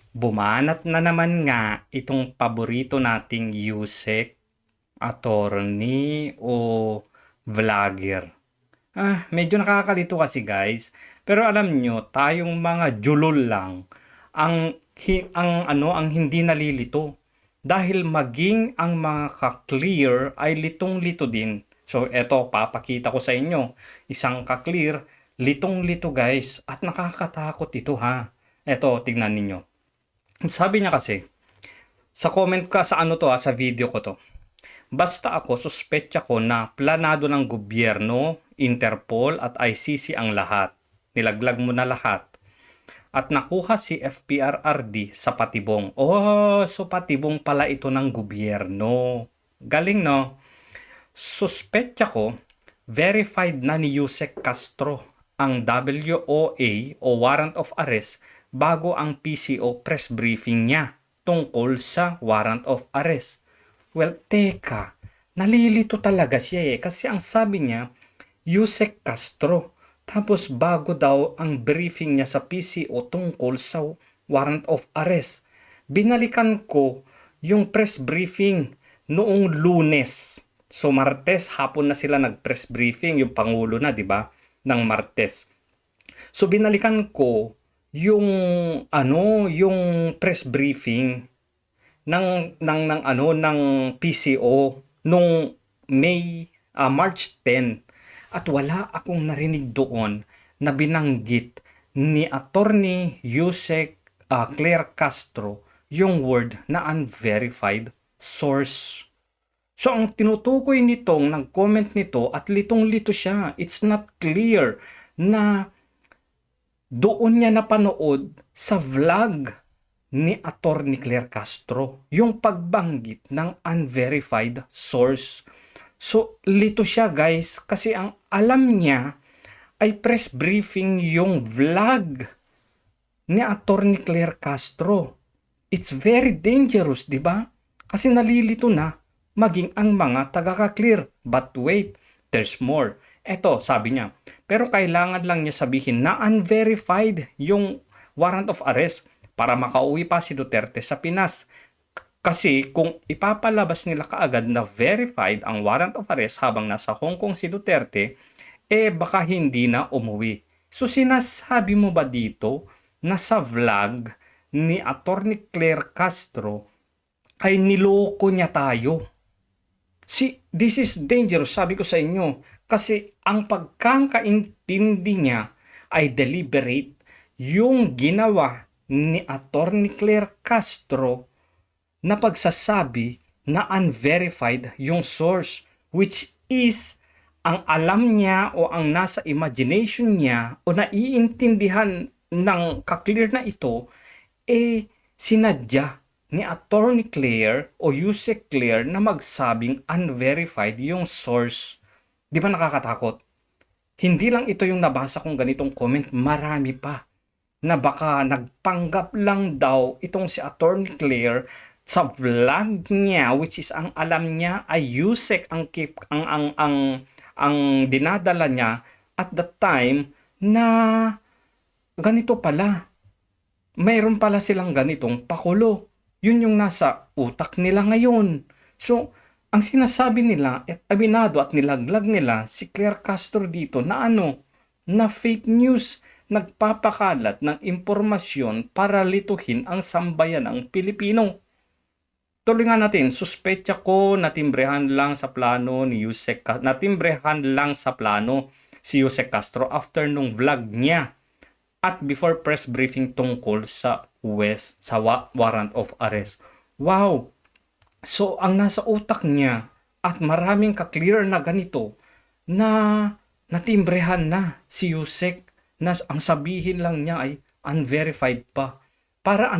Bumanat na naman nga itong paborito nating Yusek, attorney o vlogger. Medyo nakakalito kasi guys. Pero alam nyo, tayong mga julol lang ang hindi nalilito. Dahil maging ang mga ka-clear ay litong-lito din. So eto, papakita ko sa inyo. Isang ka-clear, litong-lito guys. At nakakatakot ito ha. Eto, tignan ninyo. Sabi niya kasi, sa comment ka sa sa video ko to. Basta ako, suspetya ko na planado ng gobyerno, Interpol at ICC ang lahat. Nilaglag mo na lahat. At nakuha si FPRRD sa patibong. Oh, so patibong pala ito ng gobyerno. Galing no? Suspetya ko, verified na ni Yusek Castro ang WOA o Warrant of Arrest bago ang PCO press briefing niya tungkol sa Warrant of Arrest. Well, teka, nalilito talaga siya kasi ang sabi niya, Yusek Castro. Tapos bago daw ang briefing niya sa PCO tungkol sa Warrant of Arrest. Binalikan ko yung press briefing noong Lunes. So Martes, hapon na sila nag-press briefing, yung Pangulo na, di ba? Ng Martes. So binalikan ko yung yung press briefing ng PCO nung March 10 at wala akong narinig doon na binanggit ni Attorney Yusek Claire Castro yung word na unverified source. So ang tinutukoy nitong nag-comment nito at litong-lito siya. It's not clear na doon niya napanood sa vlog ni Attorney Claire Castro yung pagbanggit ng unverified source. So, lito siya guys kasi ang alam niya ay press briefing yung vlog ni Attorney Claire Castro. It's very dangerous, di ba? Kasi nalilito na maging ang mga taga-clear. But wait, there's more. Eto, sabi niya, pero kailangan lang niya sabihin na unverified yung warrant of arrest para makauwi pa si Duterte sa Pinas. Kasi kung ipapalabas nila kaagad na verified ang warrant of arrest habang nasa Hong Kong si Duterte, baka hindi na umuwi. So sinasabi mo ba dito na sa vlog ni Attorney Claire Castro ay niloko niya tayo? This is dangerous, sabi ko sa inyo. Kasi ang pagkakaintindi niya ay deliberate yung ginawa ni Attorney Claire Castro na pagsasabi na unverified yung source, which is ang alam niya o ang nasa imagination niya o naiintindihan ng kaklear na ito, sinadya ni Attorney Claire o Yusek Claire na magsabing unverified yung source. Di ba nakakatakot? Hindi lang ito yung nabasa kong ganitong comment, marami pa na baka nagpanggap lang daw itong si Attorney Claire sa vlog niya, which is ang alam niya ay Yusek ang dinadala niya at the time na ganito pala. Mayroon pala silang ganitong pakulo. Yun yung nasa utak nila ngayon. So, ang sinasabi nila at aminado at nilaglag nila si Claire Castro dito na na fake news, nagpapakalat ng impormasyon para lituhin ang sambayan ng Pilipino. Tuloy nga natin, suspetya ko natimbrehan lang sa plano si Yusek Castro after nung vlog niya at before press briefing tungkol sa warrant of arrest. Wow! So, ang nasa utak niya at maraming ka-clear na ganito na natimbrehan na si Yusek na ang sabihin lang niya ay unverified pa. Para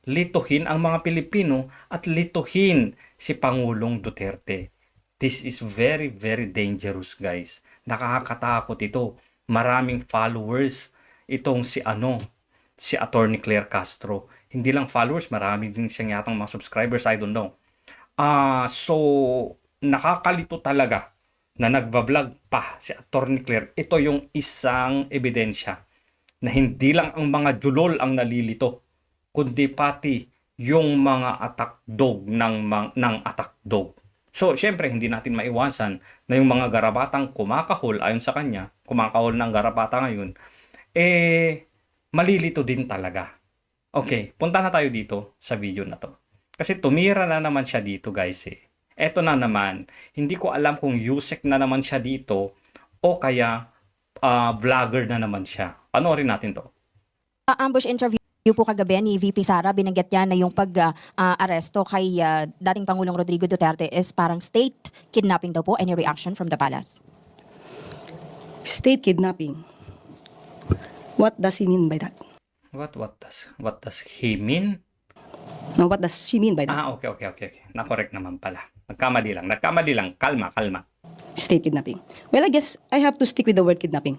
lituhin ang mga Pilipino at lituhin si Pangulong Duterte. This is very, very dangerous, guys. Nakakatakot ito. Maraming followers itong si Attorney Claire Castro. Hindi lang followers, marami din siyang yatang mga subscribers, I don't know. So, nakakalito talaga na nagva-vlog pa si Attorney Claire. Ito yung isang ebidensya na hindi lang ang mga julol ang nalilito. kundi pati yung mga attack dog ng attack dog. So, syempre, hindi natin maiwasan na yung mga garabatang kumakahol, ayon sa kanya, kumakahol ng garapata ngayon, malilito din talaga. Okay, punta na tayo dito sa video na to. Kasi tumira na naman siya dito, guys eh. Eto na naman, hindi ko alam kung Yusek na naman siya dito o kaya vlogger na naman siya. Panoorin natin to. Ambush interview po kagabi ni VP Sara, binanggit niya na yung pag-aresto kay dating Pangulong Rodrigo Duterte is parang state kidnapping daw po. Any reaction from the palace? State kidnapping. What does he mean by that? What does he mean? No, what does she mean by that? Okay. Na-correct naman pala. Nagkamali lang. Kalma. State kidnapping. Well, I guess I have to stick with the word kidnapping.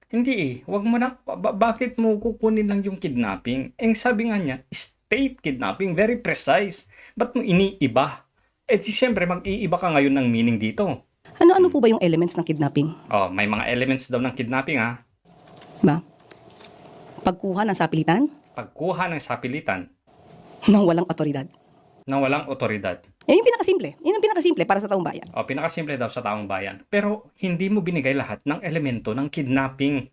Hindi eh. Wag mo na, bakit mo kukunin lang yung kidnapping? Sabi nga niya, state kidnapping, very precise. Ba't mo iniiba? Siyempre, mag-iiba ka ngayon ng meaning dito. Ano-ano po ba yung elements ng kidnapping? May mga elements daw ng kidnapping ha. Ba? Pagkuha ng sapilitan Pagkuha ng sapilitan ng walang otoridad. ng walang otoridad. Yung pinakasimple. Yun ang pinakasimple para sa taong bayan. Pinakasimple daw sa taong bayan. Pero hindi mo binigay lahat ng elemento ng kidnapping.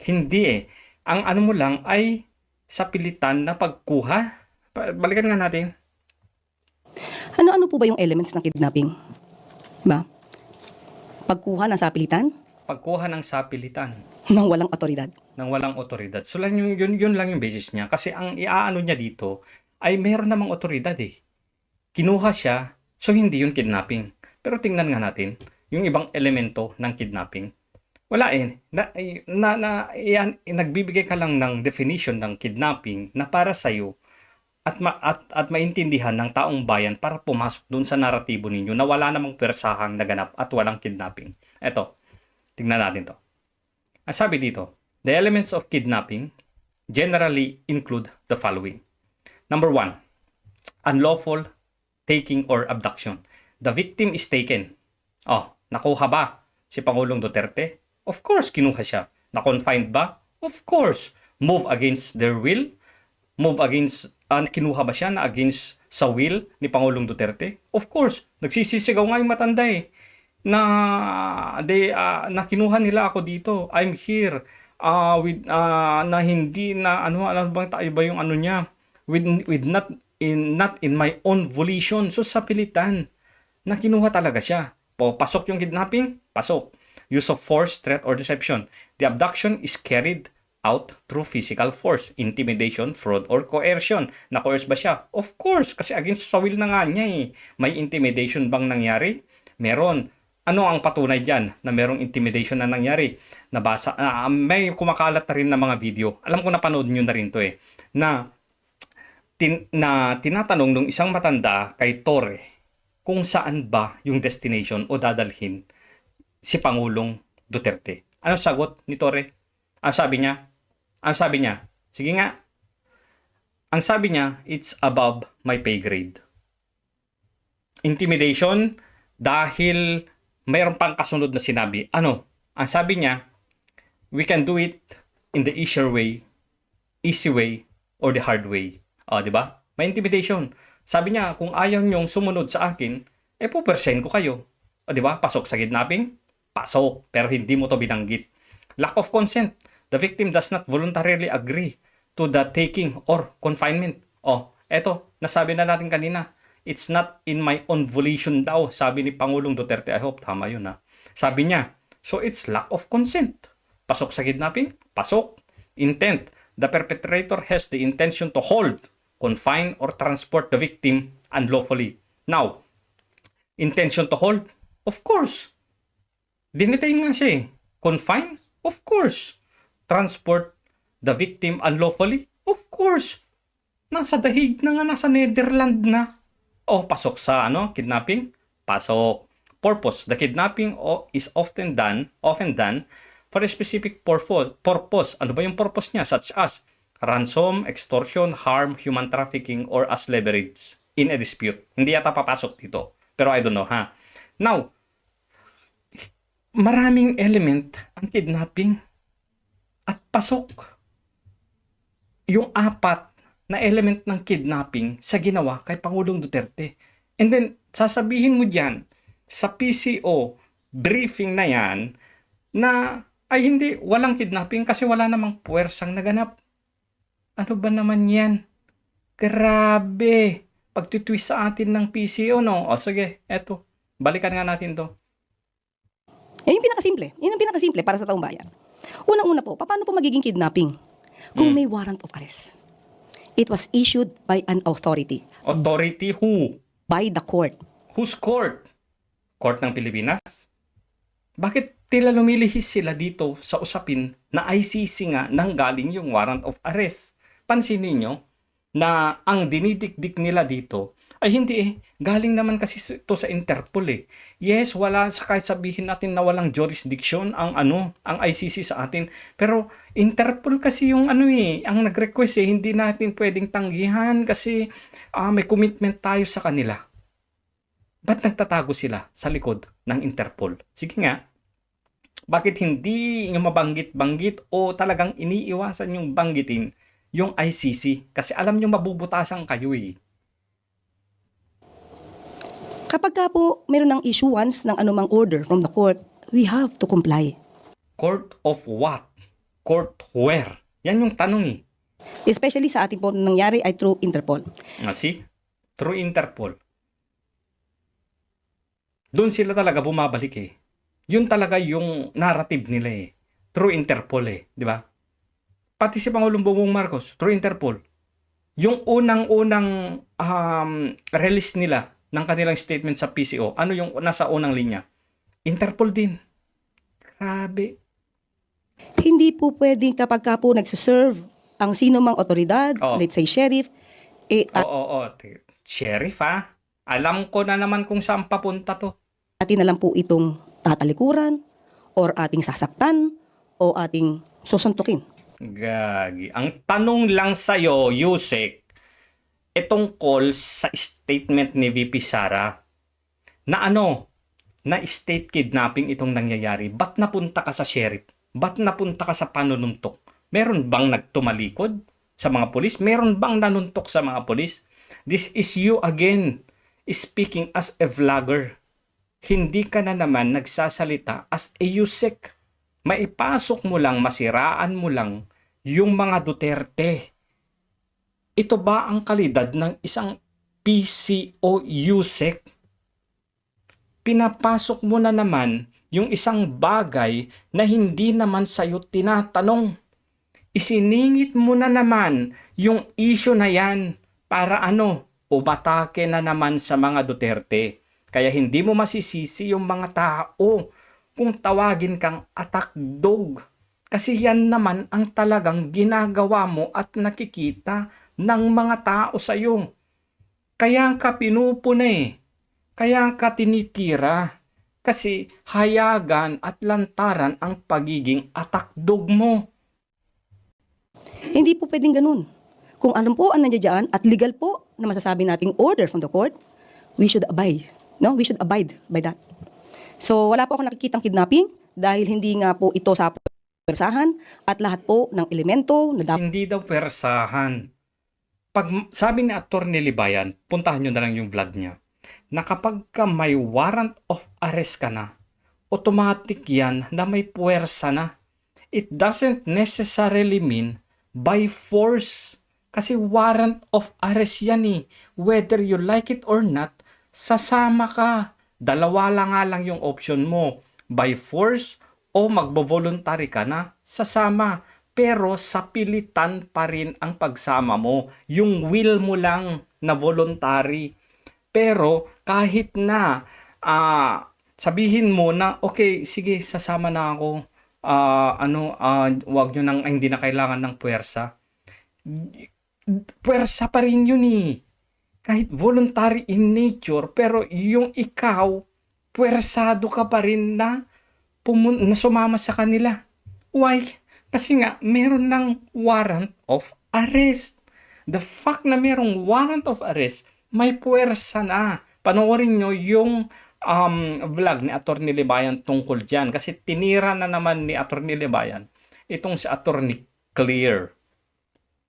Hindi eh. Ang ano mo lang ay sapilitan na pagkuha. Balikan nga natin. Ano-ano po ba yung elements ng kidnapping? Ba? Pagkuha ng sapilitan Pagkuha ng sapilitan ng walang otoridad. ng walang otoridad. So lang yun lang yung basis niya. Kasi ang iaano niya dito ay meron namang otoridad eh. Kinuha siya, so hindi yun kidnapping. Pero tingnan nga natin yung ibang elemento ng kidnapping. Wala eh. Nagbibigay ka lang ng definition ng kidnapping na para sa'yo at maintindihan ng taong bayan para pumasok dun sa naratibo ninyo na wala namang persahang naganap at walang kidnapping. Eto, tingnan natin to. Ang sabi dito, the elements of kidnapping generally include the following. Number 1, unlawful taking or abduction. The victim is taken. Nakuha ba si Pangulong Duterte? Of course, kinuha siya. Na-confined ba? Of course. Move against their will? Kinuha ba siya na against sa will ni Pangulong Duterte? Of course. Nagsisisigaw nga yung matanda eh. Na kinuha nila ako dito. I'm here. Na hindi na ano bang tayo ba yung ano niya? With not in my own volition. So sa pilitan na kinuha talaga siya. Pasok yung kidnapping? Pasok. Use of force, threat, or deception. The abduction is carried out through physical force, intimidation, fraud, or coercion. Na-coerce ba siya? Of course, kasi against sa will na nga niya eh. May intimidation bang nangyari? Meron. Ano ang patunay dyan na merong intimidation na nangyari? May kumakalat na rin na mga video. Alam ko napanood nyo na rin to eh. Na tinatanong nung isang matanda kay Torre kung saan ba yung destination o dadalhin si Pangulong Duterte. Ano sagot ni Torre? Ang sabi niya, sige nga. Ang sabi niya, it's above my pay grade. Intimidation dahil mayroon pang kasunod na sinabi. Ano? Ang sabi niya, we can do it in the easy way, or the hard way. Di ba? May intimidation. Sabi niya, kung ayaw niyong sumunod sa akin, pupersen ko kayo. Di ba? Pasok sa kidnapping? Pasok. Pero hindi mo to binanggit. Lack of consent. The victim does not voluntarily agree to the taking or confinement. Eto, nasabi na natin kanina. It's not in my own volition daw, sabi ni Pangulong Duterte. I hope tama yun ha. Sabi niya, so it's lack of consent. Pasok sa kidnapping? Pasok. Intent. The perpetrator has the intention to hold, confine, or transport the victim unlawfully. Now, intention to hold? Of course. Dinetain nga siya eh. Confine? Of course. Transport the victim unlawfully? Of course. Nasa dahig na nga, nasa Netherlands na. Pasok sa kidnapping? Pasok. Purpose. The kidnapping is often done for a specific purpose. Ano ba yung purpose niya? Such as ransom, extortion, harm, human trafficking, or as leverage in a dispute. Hindi yata papasok dito. Pero I don't know ha. Now, maraming element ang kidnapping at pasok. yung apat na element ng kidnapping sa ginawa kay Pangulong Duterte. And then, sasabihin mo dyan sa PCO briefing na yan na ay hindi, walang kidnapping kasi wala namang puwersang naganap. Ano ba naman yan? Grabe! Pagtitwist sa atin ng PCO, no? O sige, eto. Balikan nga natin to. Yan yung pinakasimple. Yan ang pinakasimple para sa taong bayan. Unang-una po, paano po magiging kidnapping kung may warrant of arrest? It was issued by an authority, Authority who? by the court. Whose court? Court ng Pilipinas? Bakit tila lumilihis sila dito sa usapin na ICC nga nang galing yung warrant of arrest? Pansinin nyo na ang dinidikdik nila dito ay hindi galing naman kasi ito sa Interpol Yes, wala sa kahit sabihin natin na walang jurisdiction ang ang ICC sa atin. Pero Interpol kasi yung ang nag-request hindi natin pwedeng tanggihan kasi may commitment tayo sa kanila. Ba't nagtatago sila sa likod ng Interpol? Sige nga, bakit hindi nyo mabanggit-banggit o talagang iniiwasan yung banggitin yung ICC? Kasi alam nyo mabubutasan kayo Kapag ka po meron ng issuance ng anumang order from the court, we have to comply. Court of what? Court where? Yan yung tanong Especially sa ating po nangyari ay through Interpol. See? Through Interpol. Doon sila talaga bumabalik Yun talaga yung narrative nila Through Interpol di ba? Pati si Pangulong Bongbong Marcos, through Interpol. Yung unang-unang release nila ng kanilang statement sa PCO, ano yung nasa unang linya? Interpol din. Grabe. Hindi po pwedeng kapag ka po nagsuserve ang sino mang otoridad, let's say sheriff, Sheriff Alam ko na naman kung saan papunta to. atin na lang po itong tatalikuran or ating sasaktan o ating susuntukin. Gagi. Ang tanong lang sa'yo, Yusek, itong call sa statement ni VP Sara na na state kidnapping itong nangyayari. Ba't napunta ka sa sheriff? Ba't napunta ka sa panununtok? Meron bang nagtumalikod sa mga pulis? Meron bang nanuntok sa mga pulis? This is you again speaking as a vlogger. Hindi ka na naman nagsasalita as a Yusek. Maipasok mo lang, masiraan mo lang yung mga Duterte. Ito ba ang kalidad ng isang PCO Yusek? Pinapasok mo na naman yung isang bagay na hindi naman sa'yo tinatanong. Isiningit mo na naman yung issue na yan para ubatake na naman sa mga Duterte. Kaya hindi mo masisisi yung mga tao kung tawagin kang attack dog. Kasi yan naman ang talagang ginagawa mo at nakikita ng mga tao sa'yo. Kaya ka pinupuna Kaya ka tinitira. Kasi hayagan at lantaran ang pagiging attack dog mo. Hindi po pwedeng ganun. Kung ano po ang nandiyan at legal po na masasabi nating order from the court, we should abide. No? We should abide by that. So wala po akong nakikitang kidnapping dahil hindi nga po ito sa persahan at lahat po ng elemento na dapat Hindi daw persahan. Pag sabi ni Attorney Libayan, puntahan nyo na lang yung vlog niya, na kapag ka may warrant of arrest ka na, automatic yan na may puwersa na. It doesn't necessarily mean by force. Kasi warrant of arrest yan Whether you like it or not, sasama ka. Dalawa lang yung option mo. By force o magbo-voluntary ka na, sasama. Pero sa pilitan pa rin ang pagsama mo. Yung will mo lang na voluntary. Pero kahit na sabihin mo na, okay, sige, sasama na ako. Wag nyo nang, hindi na kailangan ng puwersa. Puwersa pa rin yun Kahit voluntary in nature, pero yung ikaw, puwersado ka pa rin na sumama sa kanila. Why? Kasi nga, meron ng warrant of arrest. The fact na merong warrant of arrest, may puwersa na. Panoorin nyo yung vlog ni Attorney Libayan tungkol dyan. Kasi tinira na naman ni Attorney Libayan itong si Attorney Clear.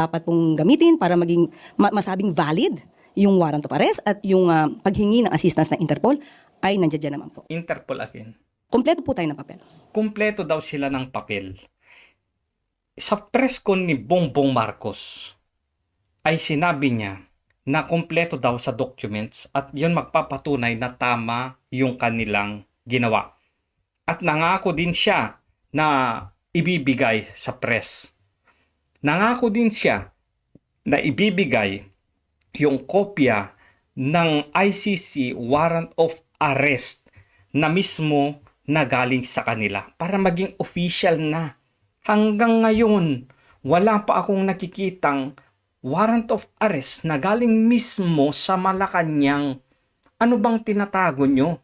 dapat pong gamitin para maging masabing valid yung warrant of arrest at yung paghingi ng assistance ng Interpol ay nandiyan dyan naman po. Interpol again. Kompleto po tayo ng papel. Kumpleto daw sila ng papel. Sa press con ni Bongbong Marcos ay sinabi niya na kumpleto daw sa documents at yun magpapatunay na tama yung kanilang ginawa. At nangako din siya na ibibigay sa press. Nangako din siya na ibibigay yung kopya ng ICC warrant of arrest na mismo na galing sa kanila para maging official na. Hanggang ngayon, wala pa akong nakikitang warrant of arrest na galing mismo sa Malacanang. Ano bang tinatago nyo?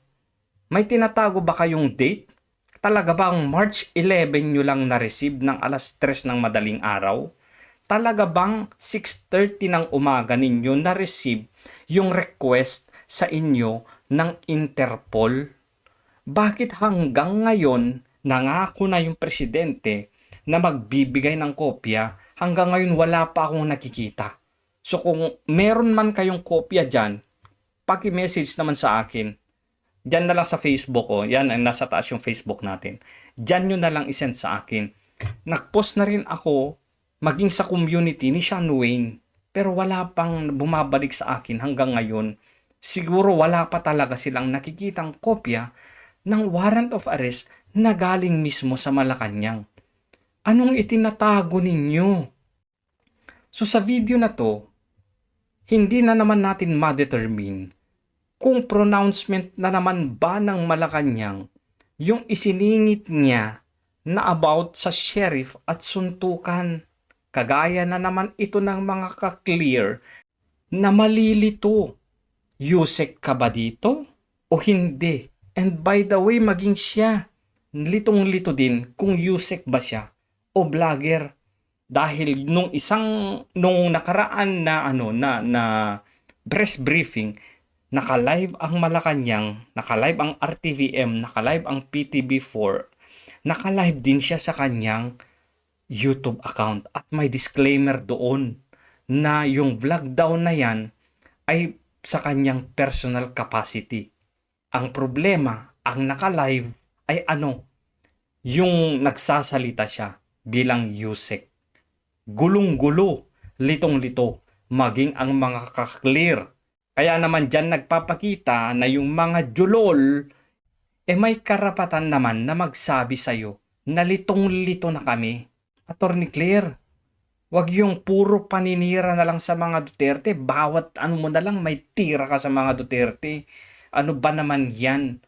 May tinatago ba kayong date? Talaga bang March 11 nyo lang na-receive ng alas 3 ng madaling araw? Talaga bang 6:30 ng umaga ninyo na-receive yung request sa inyo ng Interpol? Bakit hanggang ngayon nangako na yung presidente na magbibigay ng kopya, hanggang ngayon wala pa akong nakikita? So kung meron man kayong kopya dyan, paki-message naman sa akin. Dyan na lang sa Facebook ko. Yan, nasa taas yung Facebook natin. Dyan nyo na lang isend sa akin. Nag-post na rin ako maging sa community ni Sean Wayne. Pero wala pang bumabalik sa akin hanggang ngayon. Siguro wala pa talaga silang nakikitang kopya ng warrant of arrest na galing mismo sa Malacanang. Anong itinatago ninyo? So sa video na to, hindi na naman natin ma-determine kung pronouncement na naman ba ng Malacanang yung isiningit niya na about sa sheriff at suntukan. Kagaya na naman ito ng mga ka-clear na malilito. Yusek ka ba dito o hindi? And by the way, maging siya, litong-lito din kung Yusek ba siya o vlogger. Dahil nung nakaraan na press briefing, naka-live ang Malacanang, naka-live ang RTVM, naka-live ang PTB4, naka-live din siya sa kanyang YouTube account at may disclaimer doon na yung vlog daw na yan ay sa kanyang personal capacity. Ang problema, ang naka-live ay yung nagsasalita siya bilang Yusek. Gulong-gulo, litong-lito, maging ang mga ka-clear. Kaya naman dyan nagpapakita na yung mga julol, may karapatan naman na magsabi sa'yo na litong-lito na kami. Attorney Claire, wag yung puro paninira na lang sa mga Duterte. Bawat mo na lang may tira ka sa mga Duterte. Ano ba naman yan?